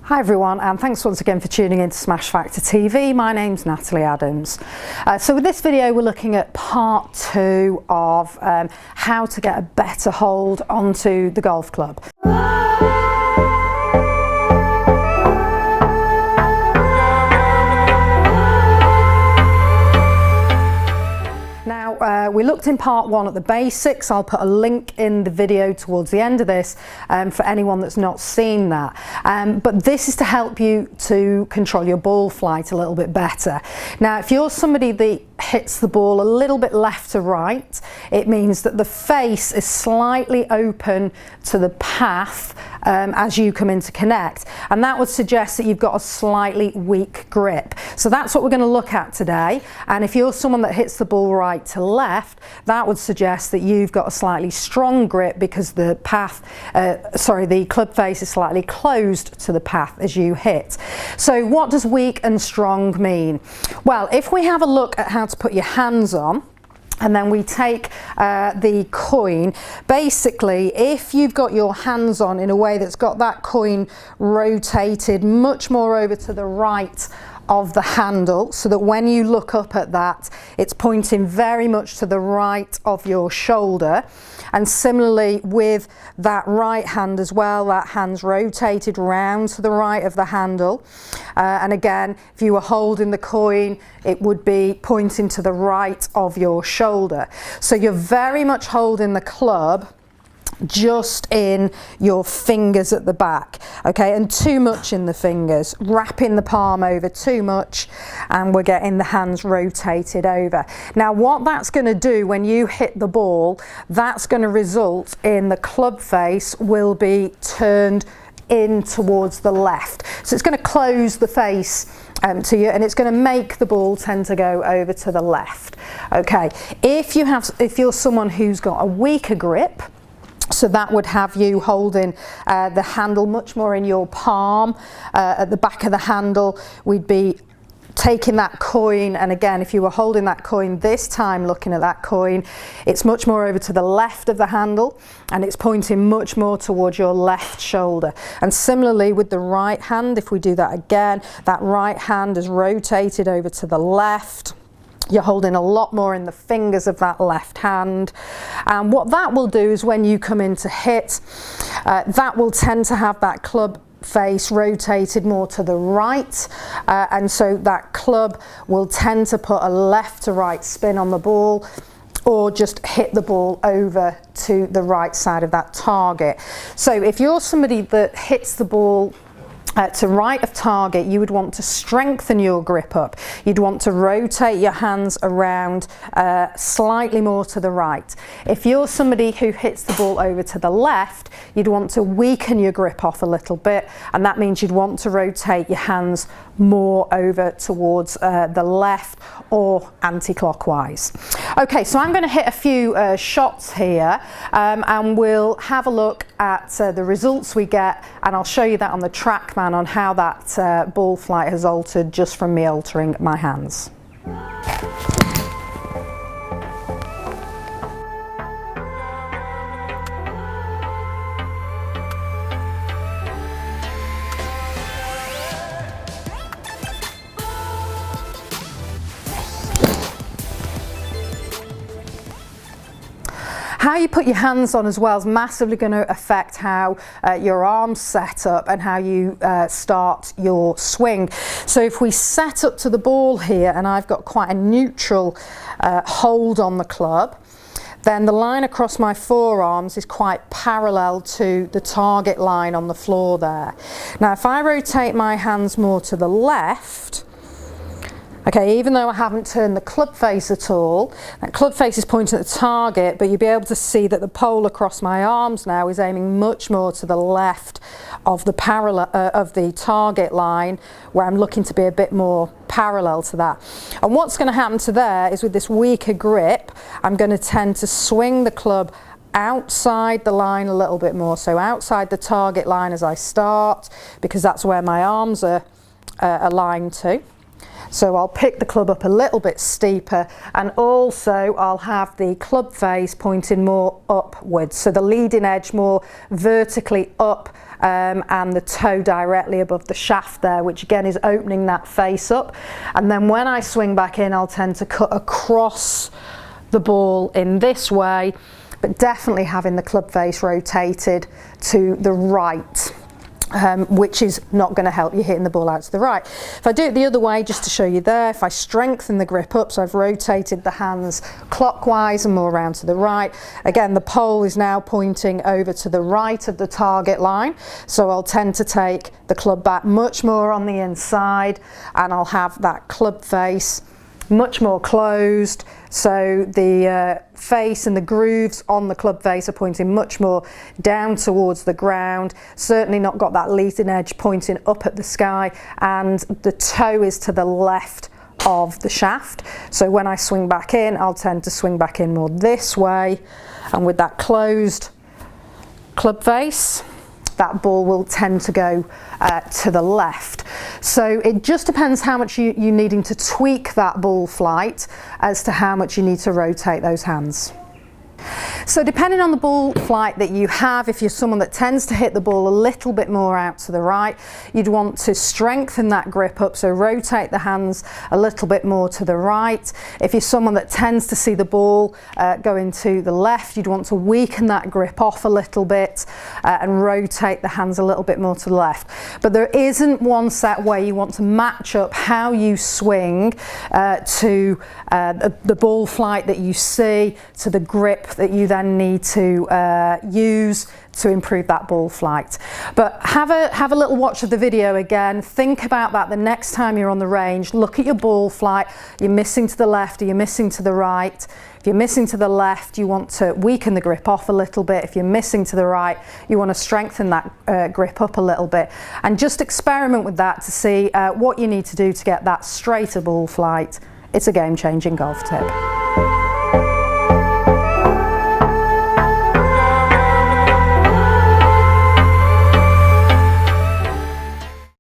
Hi everyone, and thanks once again for tuning in to Smash Factor TV. My name's Natalie Adams. So with this video we're looking at part 2 of how to get a better hold onto the golf club. We looked in part 1 at the basics. I'll put a link in the video towards the end of this for anyone that's not seen that. But this is to help you to control your ball flight a little bit better. Now, if you're somebody that hits the ball a little bit left to right, it means that the face is slightly open to the path as you come in to connect, and that would suggest that you've got a slightly weak grip. So that's what we're going to look at today. And if you're someone that hits the ball right to left, that would suggest that you've got a slightly strong grip because the the club face is slightly closed to the path as you hit. So what does weak and strong mean? Well, if we have a look at how to put your hands on, and then we take the coin, basically if you've got your hands on in a way that's got that coin rotated much more over to the right of the handle, so that when you look up at that, it's pointing very much to the right of your shoulder. And similarly with that right hand as well, that hand's rotated round to the right of the handle. And again, if you were holding the coin, it would be pointing to the right of your shoulder. So you're very much holding the club just in your fingers at the back, okay, and too much in the fingers, wrapping the palm over too much, and we're getting the hands rotated over. Now what that's going to do when you hit the ball, that's going to result in the club face will be turned in towards the left, so it's going to close the face to you, and it's going to make the ball tend to go over to the left. Okay, if you're someone who's got a weaker grip, so that would have you holding the handle much more in your palm at the back of the handle. We'd be taking that coin, and again, if you were holding that coin this time, looking at that coin, it's much more over to the left of the handle, and it's pointing much more towards your left shoulder. And similarly with the right hand, if we do that again, that right hand is rotated over to the left. You're holding a lot more in the fingers of that left hand, and what that will do is when you come in to hit, that will tend to have that club face rotated more to the right, and so that club will tend to put a left to right spin on the ball, or just hit the ball over to the right side of that target. So if you're somebody that hits the ball to right of target, you would want to strengthen your grip up. You'd want to rotate your hands around slightly more to the right. If you're somebody who hits the ball over to the left, you'd want to weaken your grip off a little bit, and that means you'd want to rotate your hands more over towards the left or anti-clockwise. Okay, so I'm going to hit a few shots here, and we'll have a look at the results we get, and I'll show you that on the TrackMan on how that ball flight has altered just from me altering my hands. How you put your hands on as well is massively going to affect how your arms set up and how you start your swing. So if we set up to the ball here, and I've got quite a neutral hold on the club, then the line across my forearms is quite parallel to the target line on the floor there. Now if I rotate my hands more to the left, okay, even though I haven't turned the club face at all, that club face is pointing at the target, but you'll be able to see that the pole across my arms now is aiming much more to the left of the target line, where I'm looking to be a bit more parallel to that. And what's going to happen to there is with this weaker grip, I'm going to tend to swing the club outside the line a little bit more, so outside the target line as I start, because that's where my arms are aligned to. So I'll pick the club up a little bit steeper, and also I'll have the club face pointing more upwards, so the leading edge more vertically up and the toe directly above the shaft there, which again is opening that face up. And then when I swing back in, I'll tend to cut across the ball in this way, but definitely having the club face rotated to the right. Which is not going to help you hitting the ball out to the right. If I do it the other way, just to show you there, if I strengthen the grip up, so I've rotated the hands clockwise and more around to the right, again the pole is now pointing over to the right of the target line, so I'll tend to take the club back much more on the inside, and I'll have that club face much more closed, so the face and the grooves on the club face are pointing much more down towards the ground, certainly not got that leading edge pointing up at the sky, and the toe is to the left of the shaft. So when I swing back in, I'll tend to swing back in more this way, and with that closed club face, that ball will tend to go to the left. So it just depends how much you're needing to tweak that ball flight as to how much you need to rotate those hands. So depending on the ball flight that you have, if you're someone that tends to hit the ball a little bit more out to the right, you'd want to strengthen that grip up, so rotate the hands a little bit more to the right. If you're someone that tends to see the ball going to the left, you'd want to weaken that grip off a little bit and rotate the hands a little bit more to the left. But there isn't one set way. You want to match up how you swing to the ball flight that you see, to the grip that you then need to use to improve that ball flight. But have a little watch of the video again. Think about that the next time you're on the range. Look at your ball flight. You're missing to the left, or you're missing to the right. If you're missing to the left, you want to weaken the grip off a little bit. If you're missing to the right, you want to strengthen that grip up a little bit. And just experiment with that to see what you need to do to get that straighter ball flight. It's a game-changing golf tip.